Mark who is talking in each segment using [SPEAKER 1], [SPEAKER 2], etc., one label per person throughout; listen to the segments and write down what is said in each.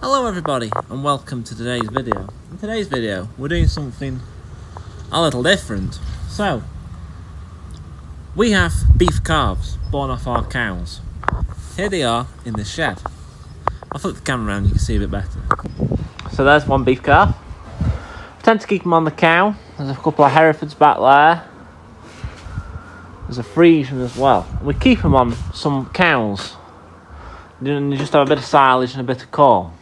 [SPEAKER 1] Hello everybody and welcome to today's video. In today's video we're doing something a little different. So we have beef calves born off our cows. Here they are in the shed. I'll flip the camera around, you can see a bit better. So there's one beef calf. I tend to keep them on the cow. There's a couple of Herefords back there. There's a Friesian as well. We keep them on some cows. You just have a bit of silage and a bit of corn.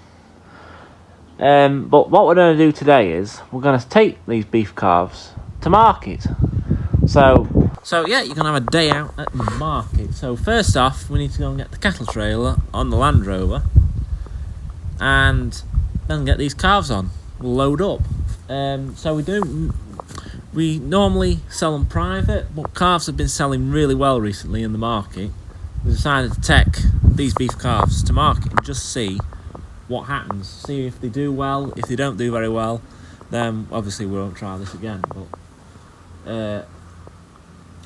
[SPEAKER 1] But what we're going to do today is we're going to take these beef calves to market. So yeah, you're going to have a day out at the market. So first off, we need to go and get the cattle trailer on the Land Rover and then get these calves on. We'll load up. We normally sell them private, but calves have been selling really well recently in the market. We decided to take these beef calves to market and just see what happens. See if they do well. If they don't do very well, then obviously we won't try this again. But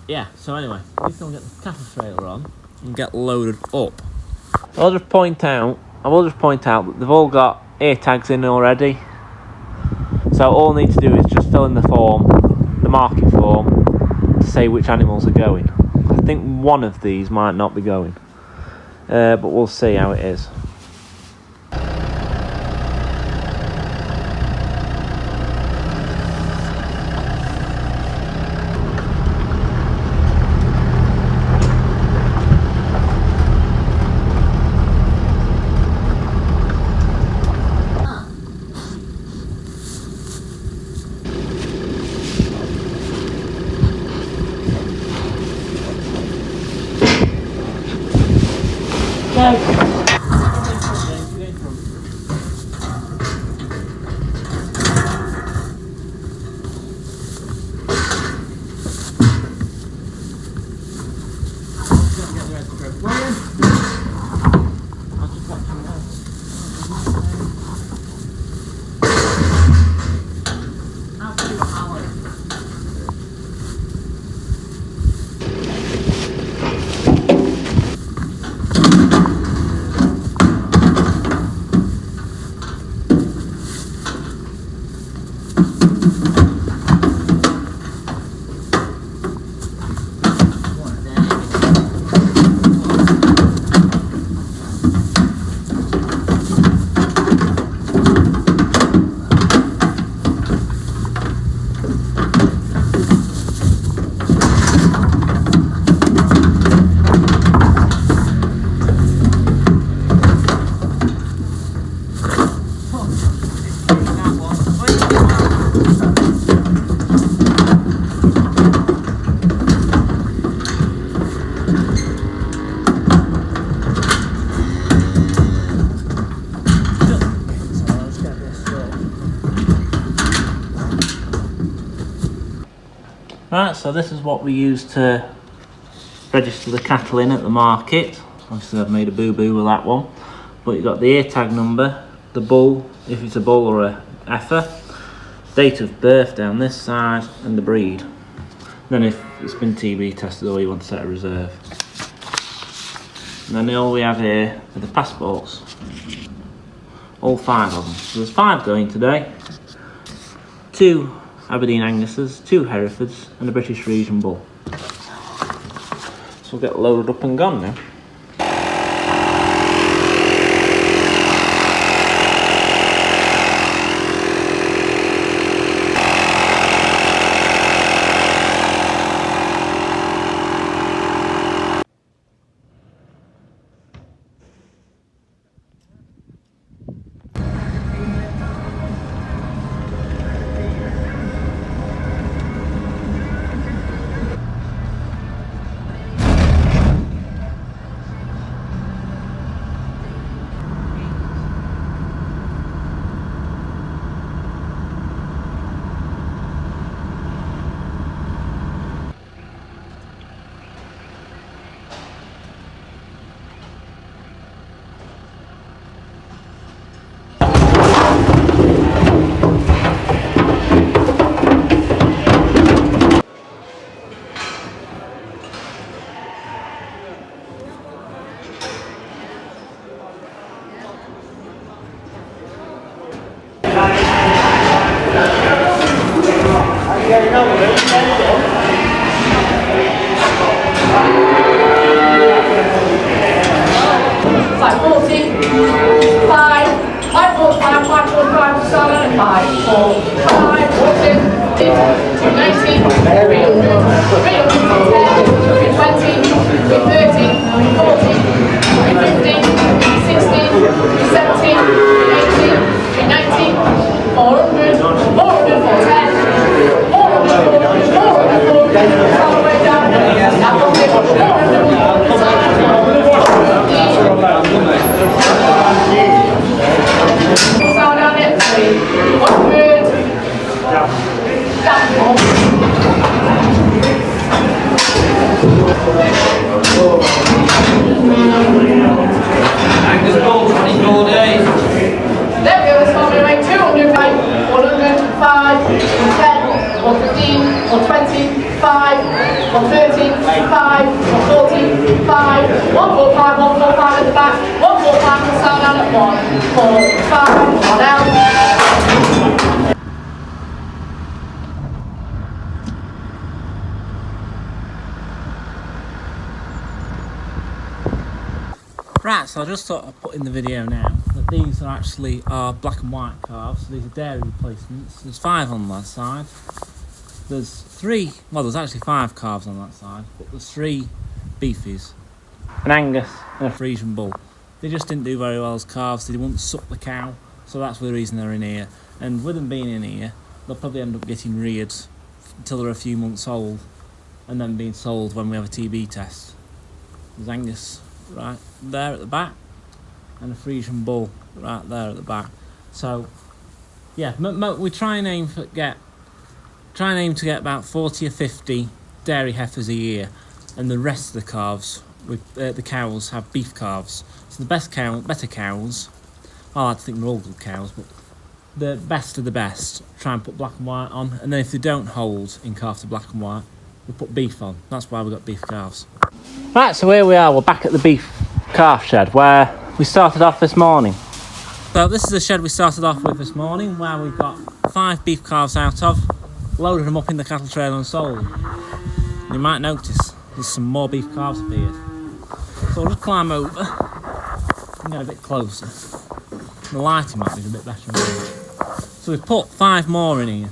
[SPEAKER 1] yeah, so anyway, let's go and get the cattle trailer on and get loaded up. I will just point out that they've all got ear tags in already. So all I need to do is just fill in the form, the market form, to say which animals are going. I think one of these might not be going, but we'll see how it is. Right, so this is what we use to register the cattle in at the market. Obviously I've made a boo-boo with that one. But you've got the ear tag number, the bull, if it's a bull or a heifer, date of birth down this side, and the breed. Then if it's been TB tested or you want to set a reserve. And then all we have here are the passports. All 5 of them. So there's 5 going today. 2 Aberdeen Angus's, 2 Herefords and a British Friesian bull. So we'll get loaded up and gone now.
[SPEAKER 2] Like 40, 5, 545, 545, start on 5, 4, 5, 40, 290, 300, 310, 320, 330, 340, 350, 360, 370, 380, 390, 400, 400, 410, 400, 400, 400, all the way down, now 400, 400, sound on it, 300, down,
[SPEAKER 3] Angus Bull, 24 days.
[SPEAKER 2] there we go, let's go away, 200, 100, 5, 10, 115, 120, 5, 130, 5, 140, 5, 145, 145 at the back, 145, we'll start down at 1, 4, 5, 1 out.
[SPEAKER 1] Right, so I just thought I'd put in the video now that these are actually black and white calves. So these are dairy replacements. There's 5 on that side. There's 3, well there's actually 5 calves on that side, but there's 3 beefies, an Angus and a Frisian bull. They just didn't do very well as calves. They wouldn't suck the cow, so that's the reason they're in here. And with them being in here, they'll probably end up getting reared until they're a few months old and then being sold when we have a TB test. There's Angus right there at the back and a Frisian bull right there at the back. So yeah, we try and aim to get about 40 or 50 dairy heifers a year, and the rest of the calves, the cows, have beef calves. So the better cows, I like to think they're all good cows, but the best of the best, try and put black and white on, and then if they don't hold in calf to black and white, we put beef on. That's why we've got beef calves. Right, so here we are, we're back at the beef calf shed where we started off this morning. So this is the shed we started off with this morning, where we've got 5 beef calves out of, loaded them up in the cattle trailer and sold. You might notice there's some more beef calves appeared. So I'll just climb over and get a bit closer. The lighting might be a bit better. So we've put 5 more in here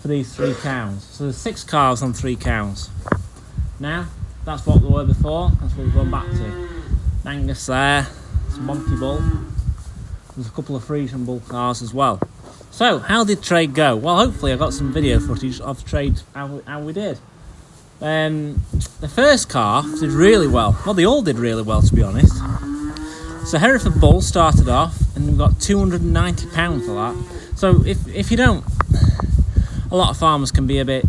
[SPEAKER 1] for these 3 cows. So there's 6 calves on 3 cows. Now, that's what we were before, that's what we're going back to. An Angus there, some Monty bull. There's a couple of Frisian bull calves as well. So, how did trade go? Well, hopefully I got some video footage of trade, how we did. The first calf did really well. Well, they all did really well, to be honest. So Hereford bull started off and we got £290 for that. So if you don't, a lot of farmers can be a bit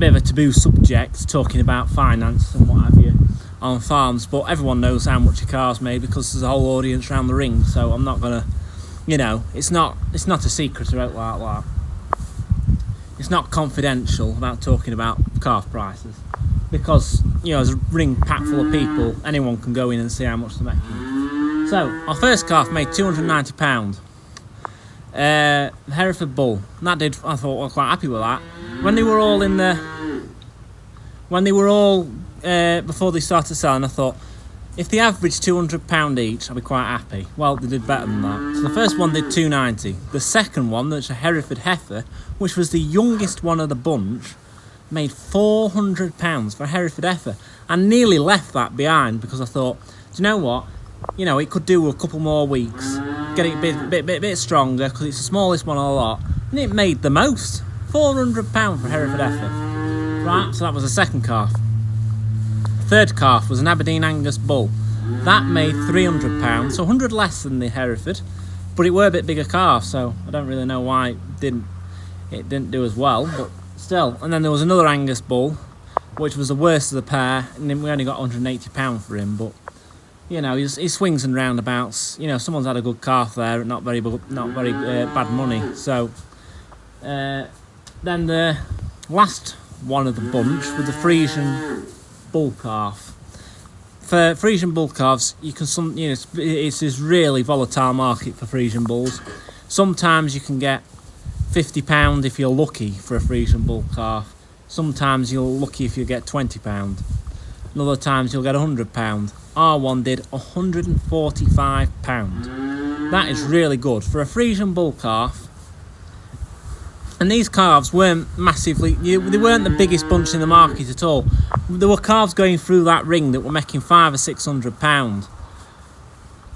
[SPEAKER 1] of a taboo subject, talking about finance and what have you on farms, but everyone knows how much a car's made because there's a whole audience around the ring, so I'm not gonna, it's not a secret about like that. It's not confidential about talking about calf prices, because as a ring packed full of people, anyone can go in and see how much they're making. So our first calf made £290. Hereford bull, and that did, I thought, I was quite happy with that. When they were all before they started selling, I thought, if they averaged £200 each, I'd be quite happy. Well, they did better than that. So the first one did £290. The second one, that's a Hereford heifer, which was the youngest one of the bunch, made £400 for a Hereford heifer. I nearly left that behind because I thought, do you know what? It could do a couple more weeks, get it a bit stronger, because it's the smallest one of the lot, and it made the most. £400 for a Hereford heifer. Right, so that was the second calf. Third calf was an Aberdeen Angus bull. That made £300, so 100 less than the Hereford, but it were a bit bigger calf, so I don't really know why it didn't do as well, but still. And then there was another Angus bull, which was the worst of the pair, and then we only got £180 for him, but he swings and roundabouts. Someone's had a good calf there, not very bad money. So then the last one of the bunch was the Frisian bull calf. For Frisian bull calves, it's this really volatile market for Frisian bulls. Sometimes you can get £50 if you're lucky for a Frisian bull calf. Sometimes you're lucky if you get £20. And other times you'll get £100. Our one did £145. That is really good for a Frisian bull calf. And these calves weren't massively, they weren't the biggest bunch in the market at all. There were calves going through that ring that were making £500 or £600.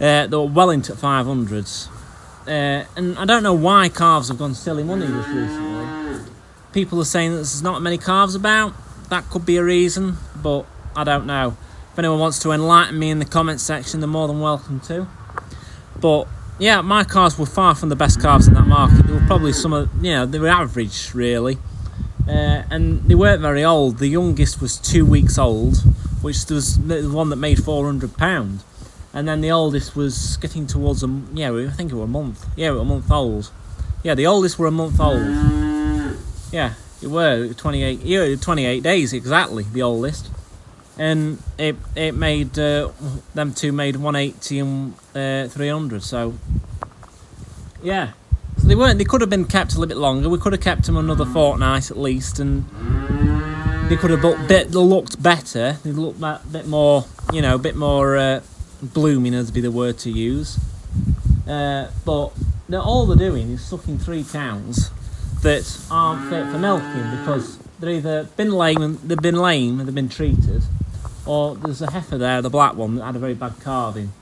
[SPEAKER 1] They were well into 500s. And I don't know why calves have gone silly money just recently. People are saying that there's not many calves about. That could be a reason, but I don't know. If anyone wants to enlighten me in the comments section, they're more than welcome to. But yeah, my calves were far from the best calves in that market. They were probably they were average really. And they weren't very old. The youngest was 2 weeks old, which was the one that made £400. And then the oldest was getting towards I think it was a month. Yeah, it was a month old. Yeah, the oldest were a month old. Yeah, it were 28 days exactly, the oldest. And it made them two made 180 and 300. So yeah, so they could have been kept a little bit longer. We could have kept them another fortnight at least, and they could have looked better. They looked a bit more, a bit more blooming, as be the word to use. But all they're doing is sucking 3 cows that aren't fit for milking because they've either been lame and they've been treated, or there's a heifer there, the black one, that had a very bad calving.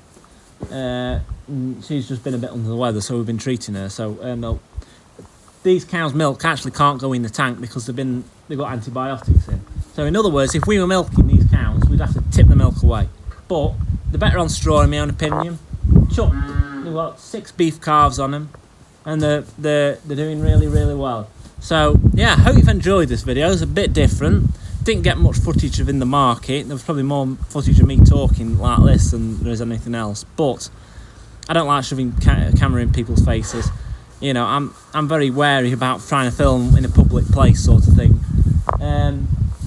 [SPEAKER 1] She's just been a bit under the weather, so we've been treating her. So no, these cows' milk actually can't go in the tank because they've got antibiotics in. So in other words, if we were milking these cows, we'd have to tip the milk away. But they're better on straw, in my own opinion. Chucked. They've got 6 beef calves on them, and they're doing really, really well. So yeah, I hope you've enjoyed this video. It's a bit different. Didn't get much footage of in the market. There was probably more footage of me talking like this than there is anything else. But I don't like shoving camera in people's faces. I'm very wary about trying to film in a public place, sort of thing.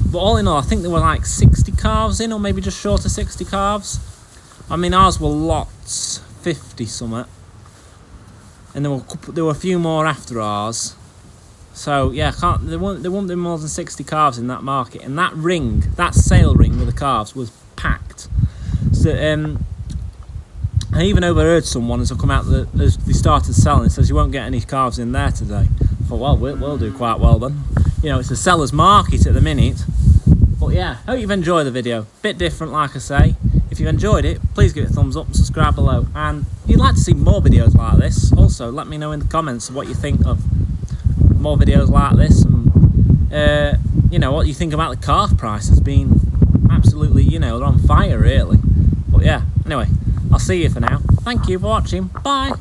[SPEAKER 1] But all in all, I think there were like 60 calves in, or maybe just short of 60 calves. I mean, ours were lots, 50 something, and there were a few more after ours. So yeah, there won't be more than 60 calves in that market, and that sale ring with the calves was packed. So I even overheard someone as I come out as they started selling, says you won't get any calves in there today. I thought, well, we'll do quite well then. It's a seller's market at the minute. But yeah, hope you've enjoyed the video. Bit different, like I say. If you've enjoyed it, please give it a thumbs up and subscribe below. And if you'd like to see more videos like this, also let me know in the comments what you think of more videos like this, and what you think about the calf prices being absolutely, they're on fire really. But yeah, anyway, I'll see you for now. Thank you for watching. Bye.